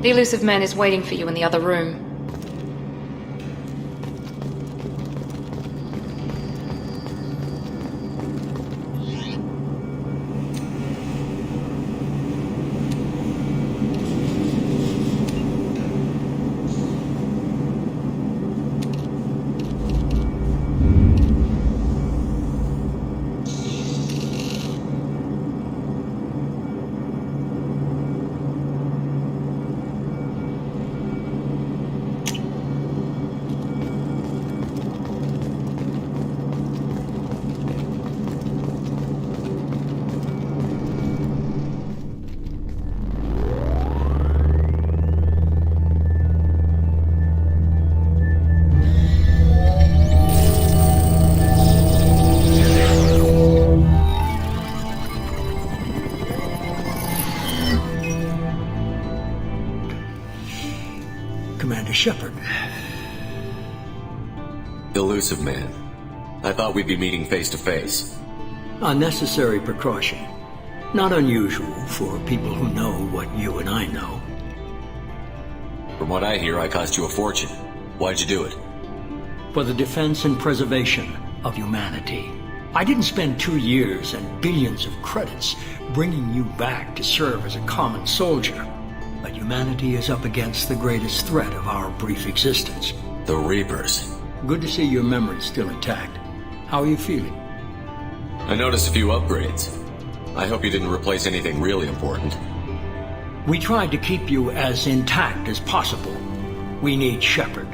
The elusive man is waiting for you in the other room. Commander Shepard. Elusive man. I thought we'd be meeting face to face. Unnecessary precaution. Not unusual for people who know what you and I know. From what I hear, I cost you a fortune. Why'd you do it? For the defense and preservation of humanity. I didn't spend 2 years and billions of credits bringing you back to serve as a common soldier. But humanity is up against the greatest threat of our brief existence. The Reapers. Good to see your memory's still intact. How are you feeling? I noticed a few upgrades. I hope you didn't replace anything really important. We tried to keep you as intact as possible. We need Shepard,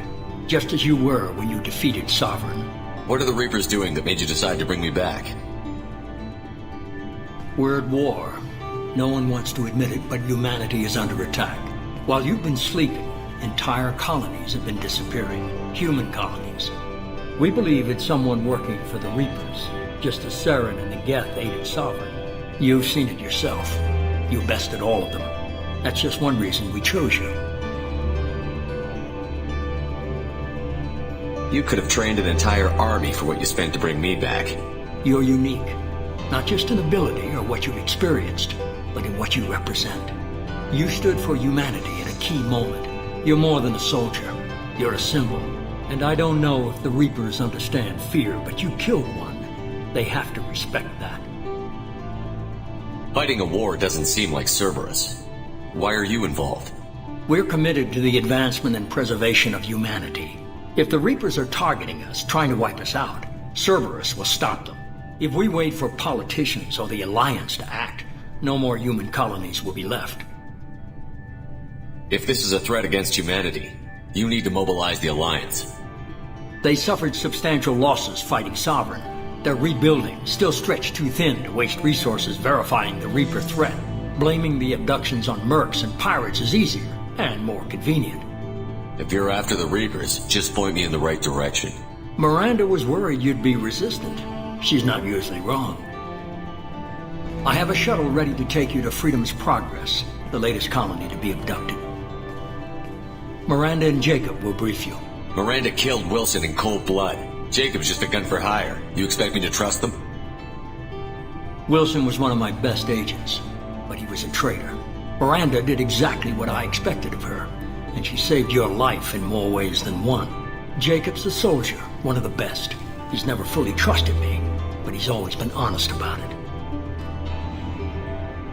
just as you were when you defeated Sovereign. What are the Reapers doing that made you decide to bring me back? We're at war. No one wants to admit it, but humanity is under attack. While you've been sleeping, entire colonies have been disappearing. Human colonies. We believe it's someone working for the Reapers, just as Saren and the Geth aided Sovereign. You've seen it yourself. You bested all of them. That's just one reason we chose you. You could have trained an entire army for what you spent to bring me back. You're unique. Not just in ability or what you've experienced, but in what you represent. You stood for humanity at a key moment. You're more than a soldier. You're a symbol. And I don't know if the Reapers understand fear, but you killed one. They have to respect that. Fighting a war doesn't seem like Cerberus. Why are you involved? We're committed to the advancement and preservation of humanity. If the Reapers are targeting us, trying to wipe us out, Cerberus will stop them. If we wait for politicians or the Alliance to act, no more human colonies will be left. If this is a threat against humanity, you need to mobilize the Alliance. They suffered substantial losses fighting Sovereign. They're rebuilding, still stretched too thin to waste resources verifying the Reaper threat. Blaming the abductions on mercs and pirates is easier and more convenient. If you're after the Reapers, just point me in the right direction. Miranda was worried you'd be resistant. She's not usually wrong. I have a shuttle ready to take you to Freedom's Progress, the latest colony to be abducted. Miranda and Jacob will brief you. Miranda killed Wilson in cold blood. Jacob's just a gun for hire. You expect me to trust them? Wilson was one of my best agents, but he was a traitor. Miranda did exactly what I expected of her, and she saved your life in more ways than one. Jacob's a soldier, one of the best. He's never fully trusted me, but he's always been honest about it.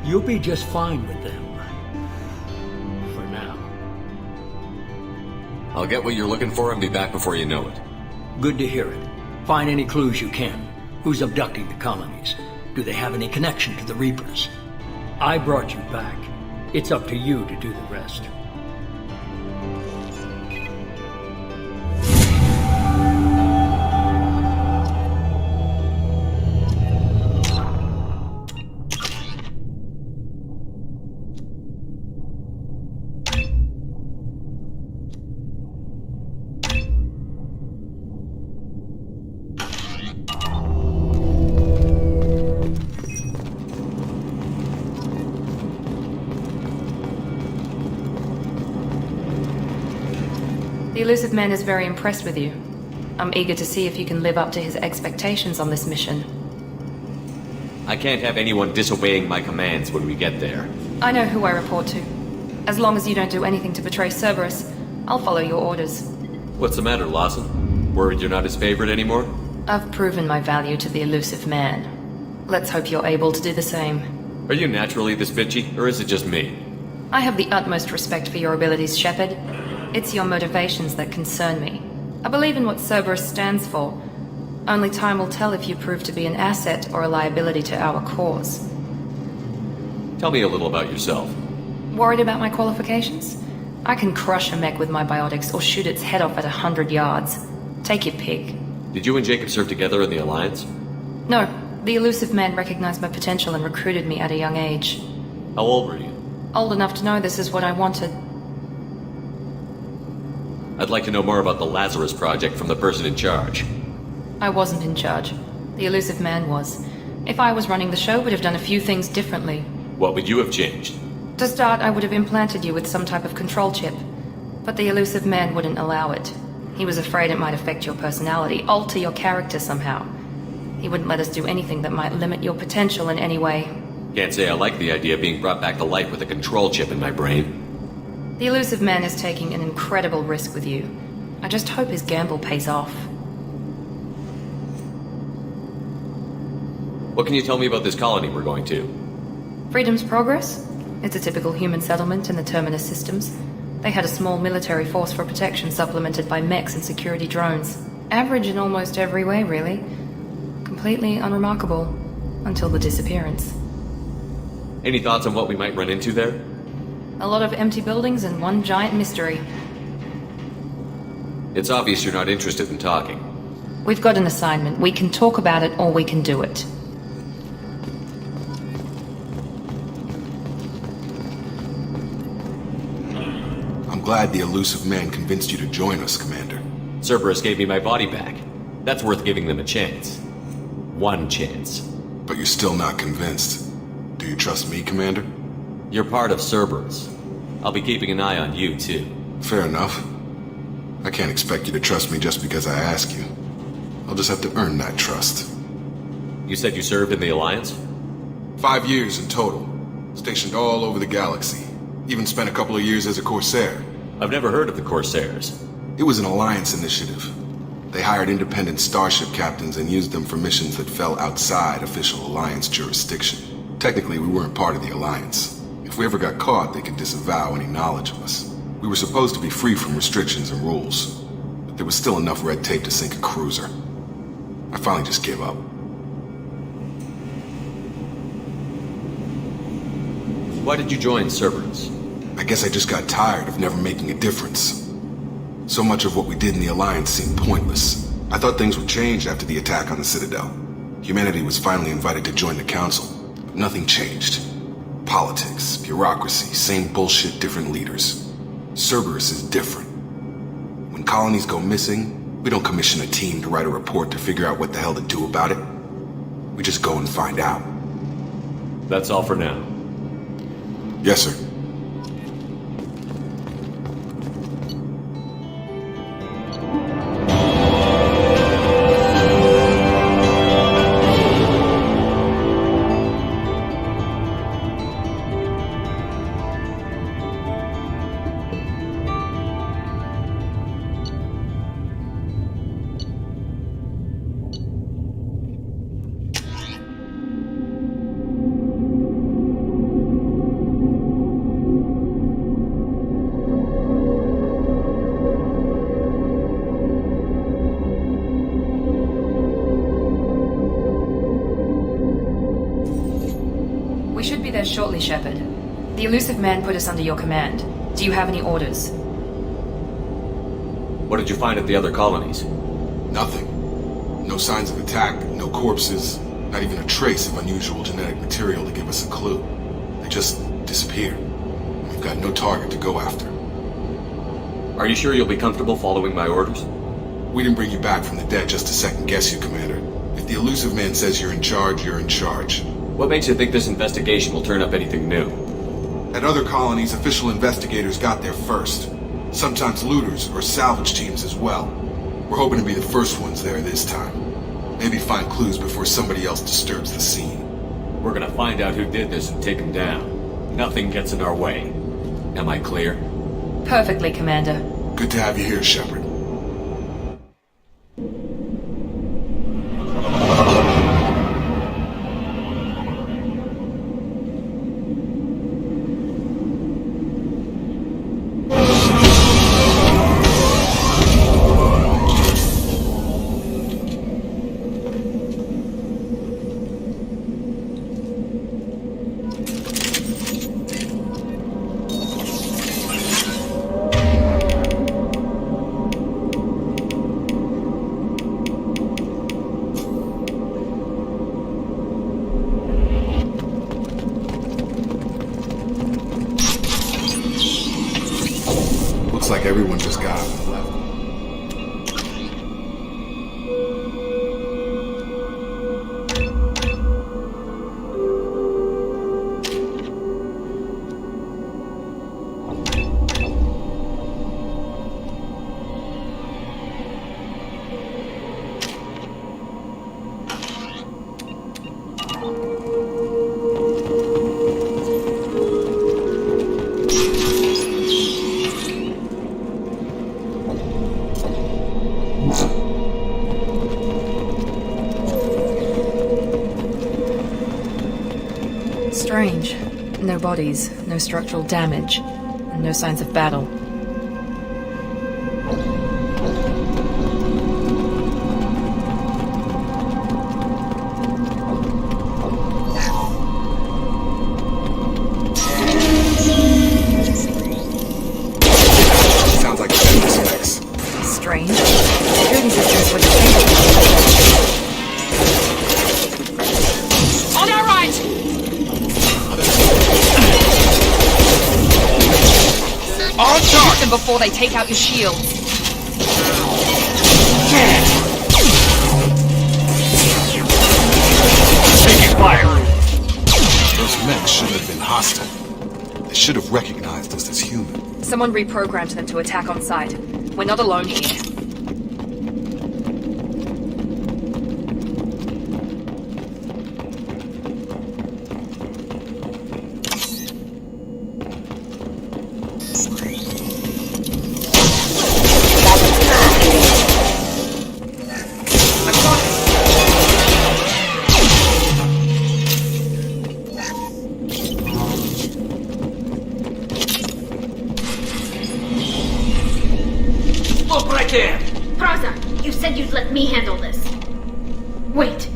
You'll be just fine with them. For now. I'll get what you're looking for and be back before you know it. Good to hear it. Find any clues you can. Who's abducting the colonies? Do they have any connection to the Reapers? I brought you back. It's up to you to do the rest. The elusive man is very impressed with you. I'm eager to see if you can live up to his expectations on this mission. I can't have anyone disobeying my commands when we get there. I know who I report to. As long as you don't do anything to betray Cerberus, I'll follow your orders. What's the matter, Lawson? Worried you're not his favorite anymore? I've proven my value to the elusive man. Let's hope you're able to do the same. Are you naturally this bitchy, or is it just me? I have the utmost respect for your abilities, Shepard. It's your motivations that concern me. I believe in what Cerberus stands for. Only time will tell if you prove to be an asset or a liability to our cause. Tell me a little about yourself. Worried about my qualifications? I can crush a mech with my biotics or shoot its head off at 100 yards. Take your pick. Did you and Jacob serve together in the Alliance? No, the elusive man recognized my potential and recruited me at a young age. How old were you? Old enough to know this is what I wanted. I'd like to know more about the Lazarus Project from the person in charge. I wasn't in charge. The elusive man was. If I was running the show, would have done a few things differently. What would you have changed? To start, I would have implanted you with some type of control chip. But the elusive man wouldn't allow it. He was afraid it might affect your personality, alter your character somehow. He wouldn't let us do anything that might limit your potential in any way. Can't say I like the idea of being brought back to life with a control chip in my brain. The elusive man is taking an incredible risk with you. I just hope his gamble pays off. What can you tell me about this colony we're going to? Freedom's Progress? It's a typical human settlement in the Terminus systems. They had a small military force for protection supplemented by mechs and security drones. Average in almost every way, really. Completely unremarkable. Until the disappearance. Any thoughts on what we might run into there? A lot of empty buildings and one giant mystery. It's obvious you're not interested in talking. We've got an assignment. We can talk about it or we can do it. I'm glad the elusive man convinced you to join us, Commander. Cerberus gave me my body back. That's worth giving them a chance. One chance. But you're still not convinced. Do you trust me, Commander? You're part of Cerberus. I'll be keeping an eye on you, too. Fair enough. I can't expect you to trust me just because I ask you. I'll just have to earn that trust. You said you served in the Alliance? 5 years in total. Stationed all over the galaxy. Even spent a couple of years as a Corsair. I've never heard of the Corsairs. It was an Alliance initiative. They hired independent starship captains and used them for missions that fell outside official Alliance jurisdiction. Technically, we weren't part of the Alliance. If we ever got caught, they could disavow any knowledge of us. We were supposed to be free from restrictions and rules, but there was still enough red tape to sink a cruiser. I finally just gave up. Why did you join Cerberus? I guess I just got tired of never making a difference. So much of what we did in the Alliance seemed pointless. I thought things would change after the attack on the Citadel. Humanity was finally invited to join the Council, but nothing changed. Politics, bureaucracy, same bullshit, different leaders. Cerberus is different. When colonies go missing, we don't commission a team to write a report to figure out what the hell to do about it. We just go and find out. That's all for now. Yes, sir. We should be there shortly, Shepard. The elusive man put us under your command. Do you have any orders? What did you find at the other colonies? Nothing. No signs of attack, no corpses, not even a trace of unusual genetic material to give us a clue. They just disappeared. We've got no target to go after. Are you sure you'll be comfortable following my orders? We didn't bring you back from the dead just to second guess you, Commander. If the elusive man says you're in charge, you're in charge. What makes you think this investigation will turn up anything new? At other colonies, official investigators got there first. Sometimes looters or salvage teams as well. We're hoping to be the first ones there this time. Maybe find clues before somebody else disturbs the scene. We're gonna find out who did this and take him down. Nothing gets in our way. Am I clear? Perfectly, Commander. Good to have you here, Shepard. Looks like everyone just got up and left. Strange. No bodies, no structural damage, and no signs of battle. Sounds like Shepard specs. Strange. Security systems were disabled. On our right! On Shoot target! them before they take out your shields. Taking fire! Those mechs should have been hostile. They should have recognized us as human. Someone reprogrammed them to attack on sight. We're not alone here. Look right there! Praza, you said you'd let me handle this. Wait,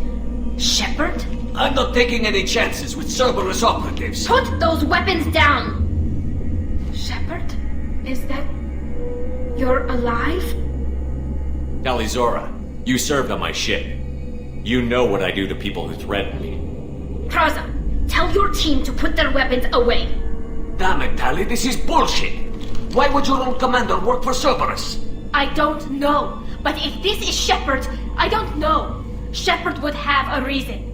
Shepard? I'm not taking any chances with Cerberus operatives. Put those weapons down! Shepard? Is that... You're alive? Talizora, you served on my ship. You know what I do to people who threaten me. Praza, tell your team to put their weapons away. Damn it, Tali, this is bullshit! Why would your old commander work for Cerberus? I don't know, but if this is Shepard, I don't know. Shepard would have a reason.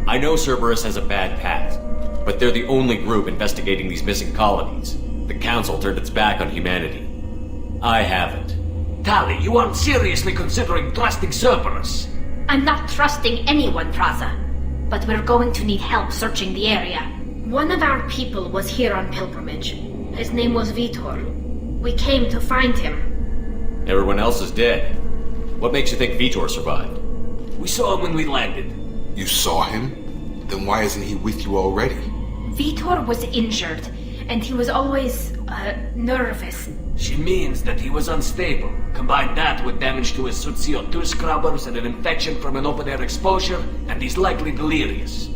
I know Cerberus has a bad past, but they're the only group investigating these missing colonies. The Council turned its back on humanity. I haven't. Tali, you aren't seriously considering trusting Cerberus. I'm not trusting anyone, Praza. But we're going to need help searching the area. One of our people was here on pilgrimage. His name was Vitor. We came to find him. Everyone else is dead. What makes you think Vitor survived? We saw him when we landed. You saw him? Then why isn't he with you already? Vitor was injured, and he was always, nervous. She means that he was unstable. Combine that with damage to his suit CO2 scrubbers and an infection from an open-air exposure, and he's likely delirious.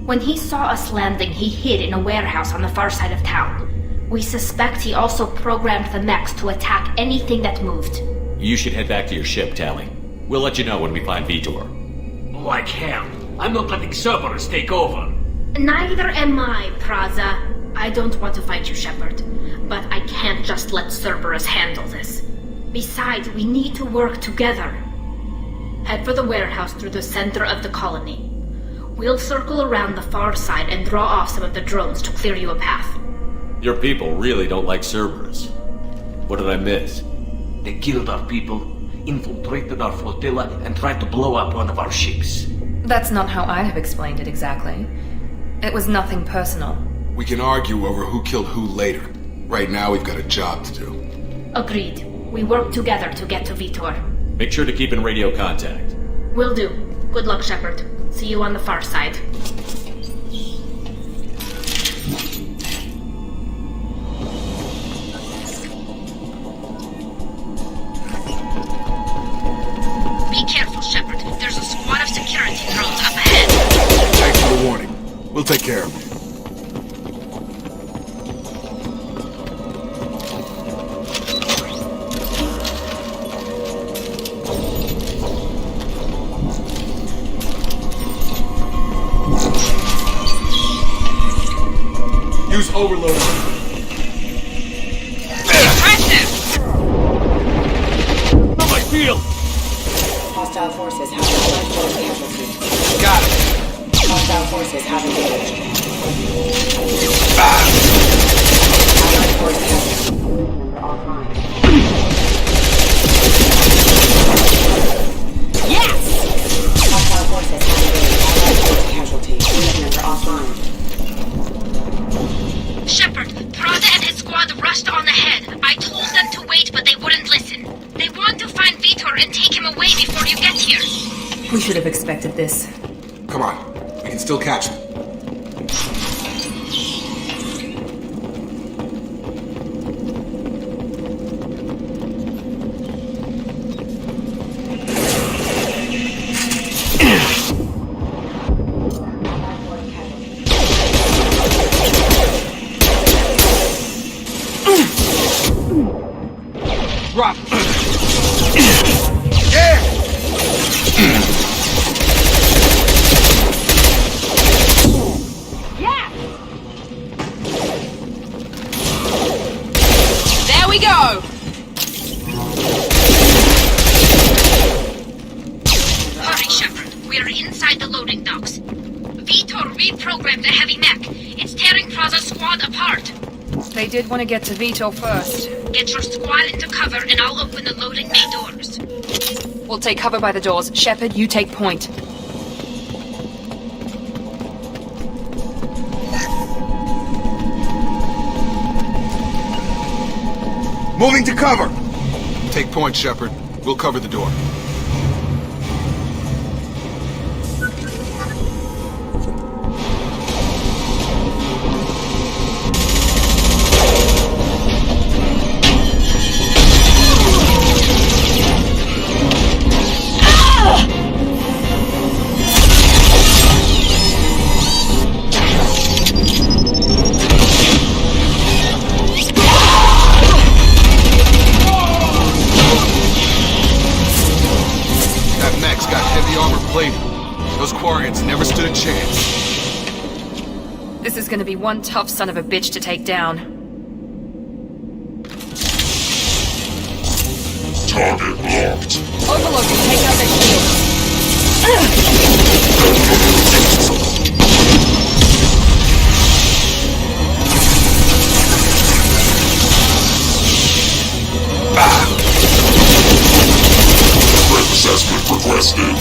When he saw us landing, he hid in a warehouse on the far side of town. We suspect he also programmed the mechs to attack anything that moved. You should head back to your ship, Tali. We'll let you know when we find Vitor. Like hell. I'm not letting Cerberus take over. Neither am I, Praza. I don't want to fight you, Shepard. But I can't just let Cerberus handle this. Besides, we need to work together. Head for the warehouse through the center of the colony. We'll circle around the far side and draw off some of the drones to clear you a path. Your people really don't like Cerberus. What did I miss? They killed our people, infiltrated our flotilla, and tried to blow up one of our ships. That's not how I'd have explained it exactly. It was nothing personal. We can argue over who killed who later. Right now, we've got a job to do. Agreed. We work together to get to Vitor. Make sure to keep in radio contact. Will do. Good luck, Shepard. See you on the far side. Be careful, Shepard. There's a squad of security drones up ahead. Thanks for the warning. We'll take care of it. Use overload. Impressive! On my field! Hostile forces have allied force casualties. Got it. Hostile forces have engaged. Ah. Allied force casualties offline. Yes! Hostile forces have engaged. Allied force casualties. Unit member offline. Shepard, Prada and his squad rushed on ahead. I told them to wait, but they wouldn't listen. They want to find Vitor and take him away before you get here. We should have expected this. Come on. We can still catch them. Drop. Yeah! Yeah! There we go! Hurry, Shepard. We're inside the loading docks. Vitor reprogrammed the heavy mech. It's tearing Praza's squad apart. They did want to get to Vitor first. Get your squad into cover and I'll open the loading bay doors. We'll take cover by the doors. Shepard, you take point. Moving to cover! Take point, Shepard. We'll cover the door. Never stood a chance. This is gonna be one tough son of a bitch to take down. Target locked. Overload can take out their shield. Threat assessment requested.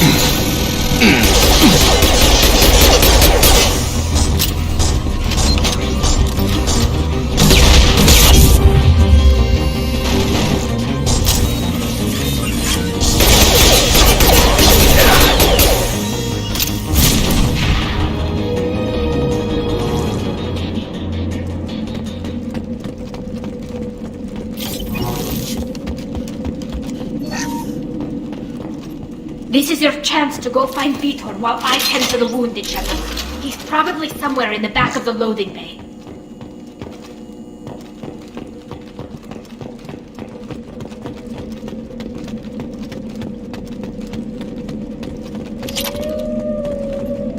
This is your chance to go find Vitor while I tend to the wounded, Shepard. He's probably somewhere in the back of the loading bay.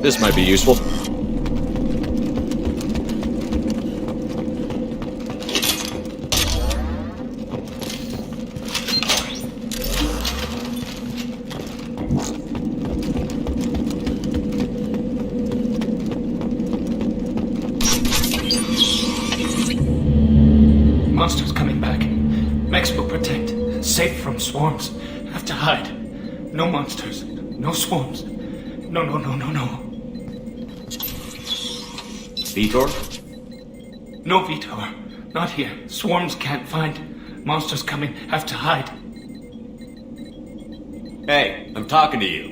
This might be useful. Monsters coming back. Mechs will protect. Safe from swarms. Have to hide. No monsters. No swarms. No. Vitor? No, Vitor. Not here. Swarms can't find. Monsters coming. Have to hide. Hey, I'm talking to you.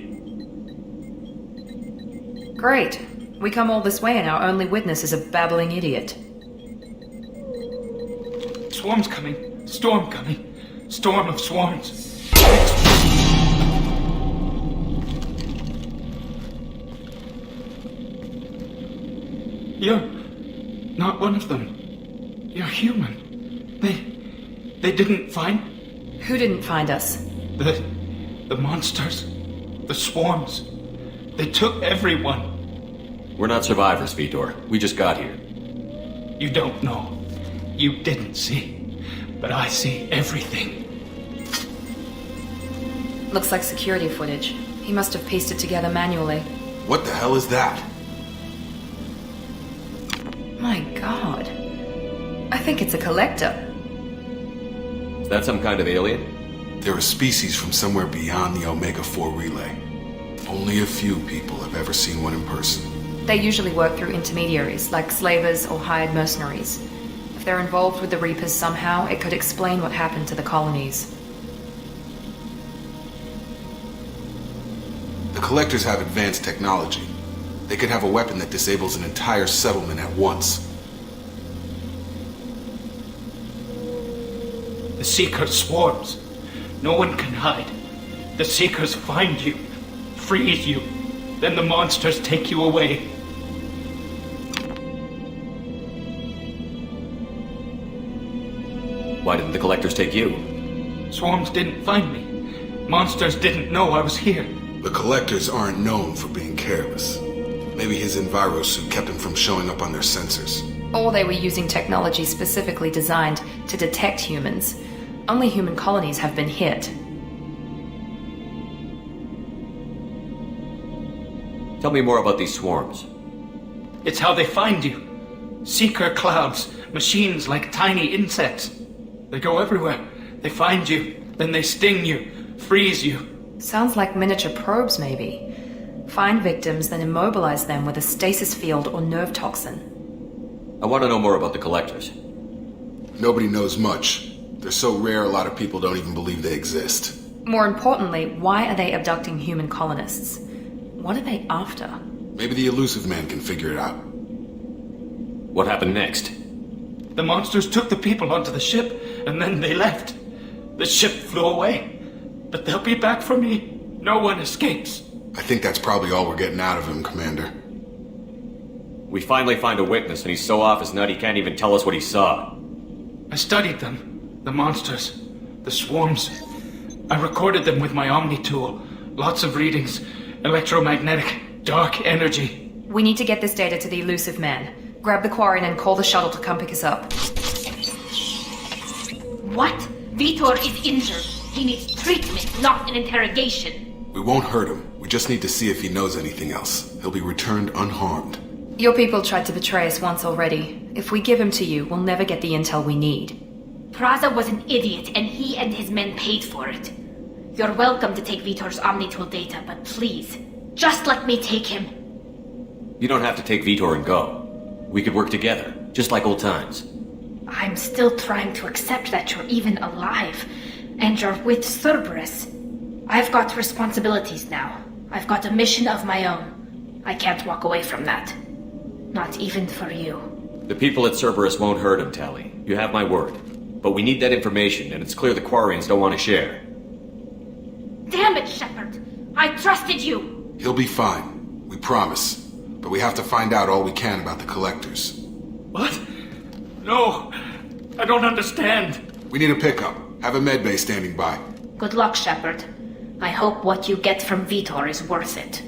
Great. We come all this way and our only witness is a babbling idiot. Swarms coming. Storm coming. Storm of swarms. You're not one of them. You're human. They didn't find... Who didn't find us? The monsters. The swarms. They took everyone. We're not survivors, Vitor. We just got here. You don't know. You didn't see. But I see everything. Looks like security footage. He must have pieced it together manually. What the hell is that? My god. I think it's a collector. Is that some kind of alien? They're a species from somewhere beyond the Omega-4 relay. Only a few people have ever seen one in person. They usually work through intermediaries, like slavers or hired mercenaries. If they're involved with the Reapers somehow, it could explain what happened to the colonies. The Collectors have advanced technology. They could have a weapon that disables an entire settlement at once. The Seeker swarms. No one can hide. The Seekers find you, freeze you, then the monsters take you away. Why didn't the Collectors take you? Swarms didn't find me. Monsters didn't know I was here. The Collectors aren't known for being careless. Maybe his Enviro suit kept him from showing up on their sensors. Or they were using technology specifically designed to detect humans. Only human colonies have been hit. Tell me more about these swarms. It's how they find you. Seeker clouds, machines like tiny insects. They go everywhere. They find you, then they sting you, freeze you. Sounds like miniature probes, maybe. Find victims, then immobilize them with a stasis field or nerve toxin. I want to know more about the Collectors. Nobody knows much. They're so rare a lot of people don't even believe they exist. More importantly, why are they abducting human colonists? What are they after? Maybe the Elusive Man can figure it out. What happened next? The monsters took the people onto the ship, and then they left. The ship flew away. But they'll be back for me. No one escapes. I think that's probably all we're getting out of him, Commander. We finally find a witness, and he's so off his nut he can't even tell us what he saw. I studied them. The monsters. The swarms. I recorded them with my Omni tool. Lots of readings. Electromagnetic. Dark energy. We need to get this data to the Elusive Man. Grab the Quarian and call the shuttle to come pick us up. What? Vitor is injured. He needs treatment, not an interrogation. We won't hurt him. We just need to see if he knows anything else. He'll be returned unharmed. Your people tried to betray us once already. If we give him to you, we'll never get the intel we need. Praza was an idiot, and he and his men paid for it. You're welcome to take Vitor's Omnitool data, but please, just let me take him. You don't have to take Vitor and go. We could work together, just like old times. I'm still trying to accept that you're even alive, and you're with Cerberus. I've got responsibilities now. I've got a mission of my own. I can't walk away from that. Not even for you. The people at Cerberus won't hurt him, Tally. You have my word. But we need that information, and it's clear the Quarians don't want to share. Damn it, Shepard! I trusted you! He'll be fine. We promise. But we have to find out all we can about the Collectors. What? No! I don't understand. We need a pickup. Have a medbay standing by. Good luck, Shepard. I hope what you get from Vitor is worth it.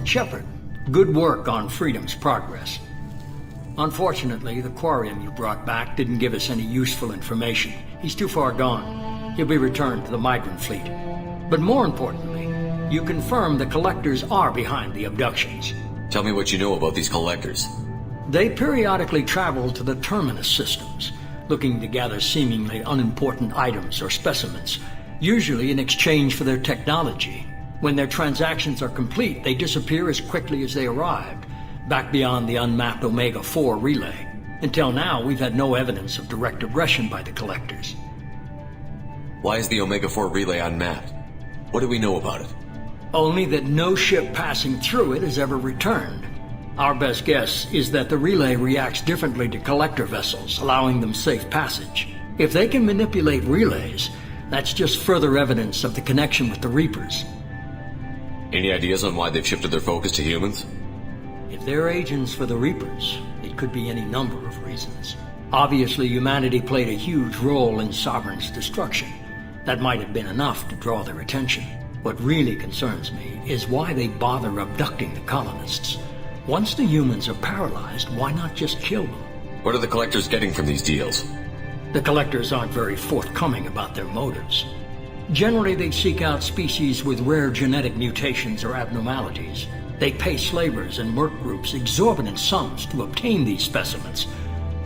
Shepard, good work on Freedom's progress. Unfortunately, the Quarian you brought back didn't give us any useful information. He's too far gone. He'll be returned to the migrant fleet. But more importantly, you confirmed the Collectors are behind the abductions. Tell me what you know about these collectors. They periodically travel to the terminus systems, looking to gather seemingly unimportant items or specimens, usually in exchange for their technology. When their transactions are complete, they disappear as quickly as they arrived, back beyond the unmapped Omega-4 relay. Until now, we've had no evidence of direct aggression by the collectors. Why is the Omega-4 relay unmapped? What do we know about it? Only that no ship passing through it has ever returned. Our best guess is that the relay reacts differently to collector vessels, allowing them safe passage. If they can manipulate relays, that's just further evidence of the connection with the Reapers. Any ideas on why they've shifted their focus to humans? If they're agents for the Reapers, it could be any number of reasons. Obviously, humanity played a huge role in Sovereign's destruction. That might have been enough to draw their attention. What really concerns me is why they bother abducting the colonists. Once the humans are paralyzed, why not just kill them? What are the collectors getting from these deals? The collectors aren't very forthcoming about their motives. Generally, they seek out species with rare genetic mutations or abnormalities. They pay slavers and merc groups exorbitant sums to obtain these specimens,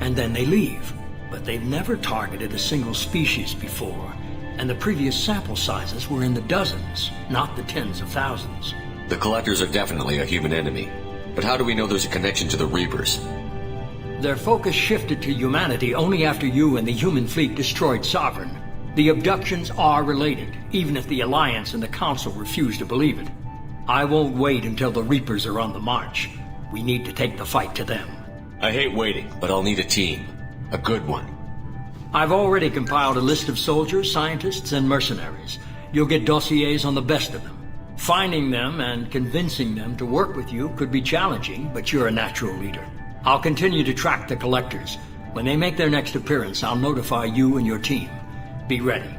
and then they leave. But they've never targeted a single species before, and the previous sample sizes were in the dozens, not the tens of thousands. The collectors are definitely a human enemy, but how do we know there's a connection to the Reapers? Their focus shifted to humanity only after you and the human fleet destroyed Sovereign. The abductions are related, even if the Alliance and the Council refuse to believe it. I won't wait until the Reapers are on the march. We need to take the fight to them. I hate waiting, but I'll need a team. A good one. I've already compiled a list of soldiers, scientists, and mercenaries. You'll get dossiers on the best of them. Finding them and convincing them to work with you could be challenging, but you're a natural leader. I'll continue to track the collectors. When they make their next appearance, I'll notify you and your team. Be ready.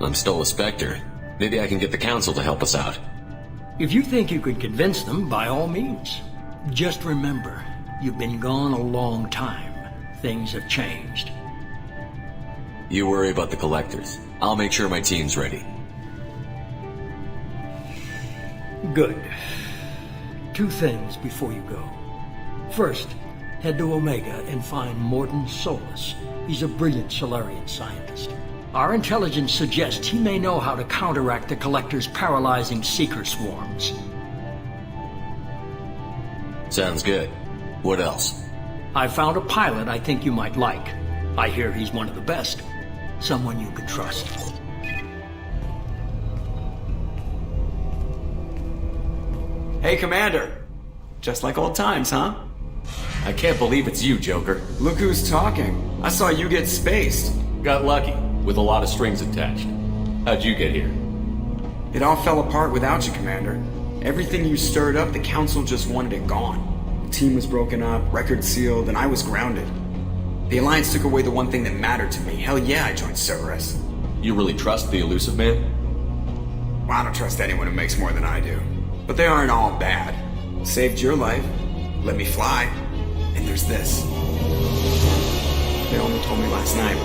I'm still a Spectre. Maybe I can get the Council to help us out. If you think you could convince them, by all means. Just remember, you've been gone a long time. Things have changed. You worry about the collectors. I'll make sure my team's ready. Good. 2 things before you go. First, head to Omega and find Mordin Solus. He's a brilliant Solarian scientist. Our intelligence suggests he may know how to counteract the Collector's paralyzing Seeker swarms. Sounds good. What else? I found a pilot I think you might like. I hear he's one of the best. Someone you can trust. Hey, Commander. Just like old times, huh? I can't believe it's you, Joker. Look who's talking. I saw you get spaced. Got lucky, with a lot of strings attached. How'd you get here? It all fell apart without you, Commander. Everything you stirred up, the Council just wanted it gone. The team was broken up, record sealed, and I was grounded. The Alliance took away the one thing that mattered to me. Hell yeah, I joined Cerberus. You really trust the Elusive Man? Well, I don't trust anyone who makes more than I do. But they aren't all bad. Saved your life, let me fly, and there's this. They only told me last night.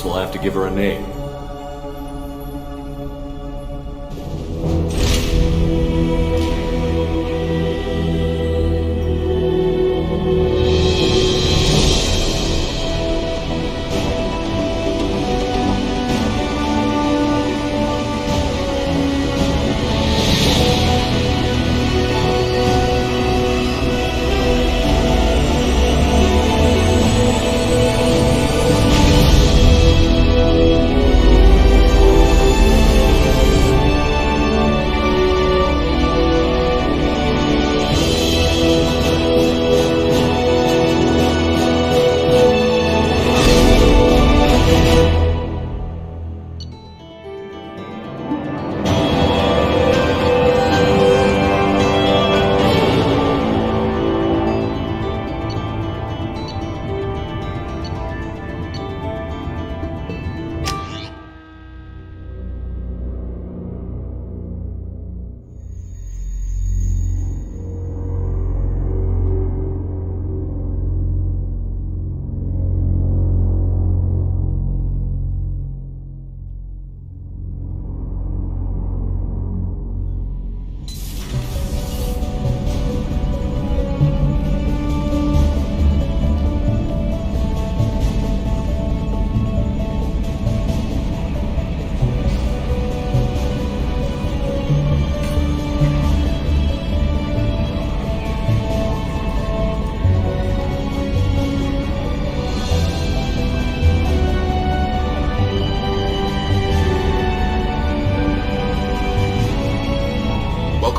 We'll have to give her a name.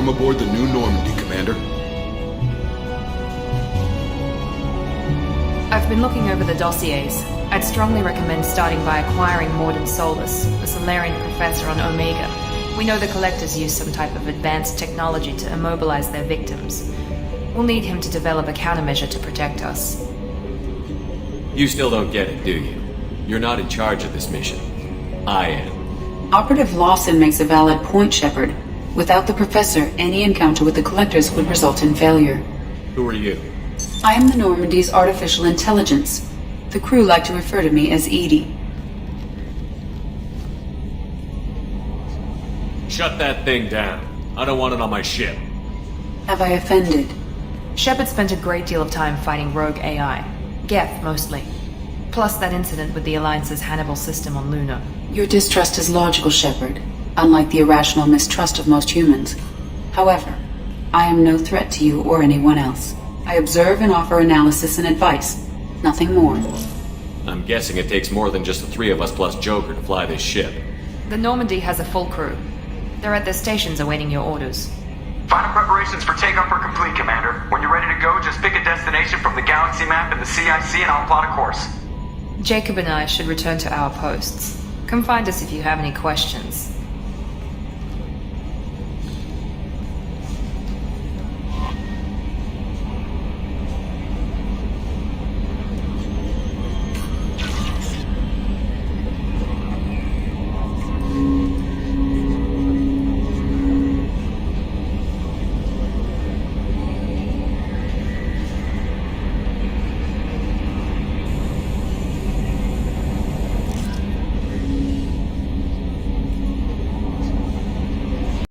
Welcome aboard the new Normandy, Commander. I've been looking over the dossiers. I'd strongly recommend starting by acquiring Morden Solus, the Solarian professor on Omega. We know the Collectors use some type of advanced technology to immobilize their victims. We'll need him to develop a countermeasure to protect us. You still don't get it, do you? You're not in charge of this mission. I am. Operative Lawson makes a valid point, Shepard. Without the Professor, any encounter with the Collectors would result in failure. Who are you? I am the Normandy's artificial intelligence. The crew like to refer to me as Edie. Shut that thing down. I don't want it on my ship. Have I offended? Shepard spent a great deal of time fighting rogue AI. Geth, mostly. Plus that incident with the Alliance's Hannibal system on Luna. Your distrust is logical, Shepard, unlike the irrational mistrust of most humans. However, I am no threat to you or anyone else. I observe and offer analysis and advice. Nothing more. I'm guessing it takes more than just the three of us plus Joker to fly this ship. The Normandy has a full crew. They're at their stations awaiting your orders. Final preparations for takeoff are complete, Commander. When you're ready to go, just pick a destination from the galaxy map and the CIC and I'll plot a course. Jacob and I should return to our posts. Come find us if you have any questions.